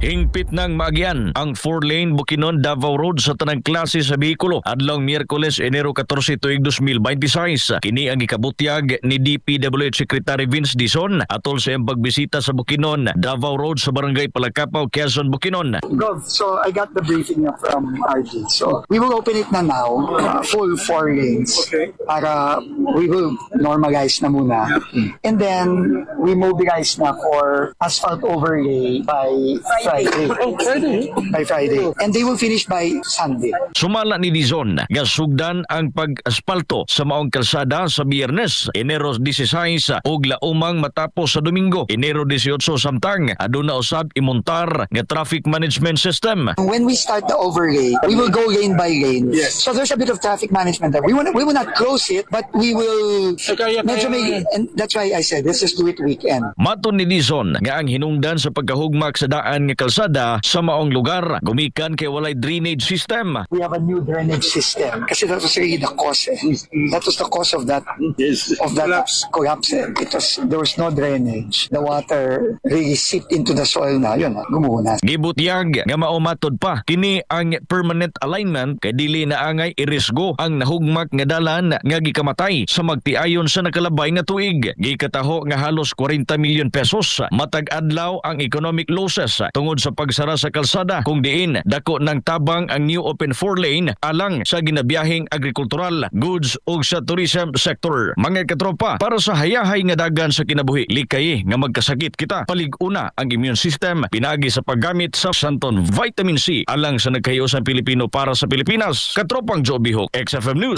Hingpit ng maagyan ang 4-lane Bukidnon-Davao Road sa tanang klase sa behikulo adlong Miyerkules Enero 14 tuig 2026. Kini ang gikabutyag ni DPWH Secretary Vince Dizon atol sa iyang pagbisita sa Bukidnon-Davao Road sa Barangay Palacapao, Quezon, Bukidnon. Gov, so I got the briefing from RD. So we will open it na now, full 4 lanes. Okay. Para we will normalize na muna. And then we mobilize na for asphalt overlay by Friday. By Friday. And they will finish by Sunday. Sumala ni Dizon nga sugdan ang pag-aspalto sa maong kalsada sa Biyernes, Enero 16 ug laumang matapos sa Domingo, Enero 18 samtang aduna usab imontar nga traffic management system. When we start the overlay, we will go lane by lane. Yes. So there's a bit of traffic management there. We will not close it, but we will medyo may, and that's why I said let's just do it weekend. Maton ni Dizon nga ang hinungdan sa pagkahugmak sa daan nga kalsada sa maong lugar gumikan kay walay drainage system. We have a new drainage system. Kasi that was really the cause. That was the cause of that collapse. There was no drainage. The water really seeped into the soil na. Yun, gumunas. Gibutyag nga maumatod pa kini ang permanent alignment kay dili na angay irisgo ang nahugmak nga dalan nga gikamatay sa magtiayon sa nakalabay nga tuig. Gikataho nga halos 40 milyon pesos matag adlaw ang economic losses tungod sa pagsara sa kalsada kung diin dako ng tabang ang new open 4-lane alang sa ginabiyahing agrikultural, goods ug sa tourism sector. Mga katropa, para sa hayahay nga dagan sa kinabuhi, likay nga magkasakit kita. Palig-una ang immune system pinagi sa paggamit sa Santon Vitamin C alang sa nagkahiusan Pilipino para sa Pilipinas. Katropang Joe Bihok, XFM News.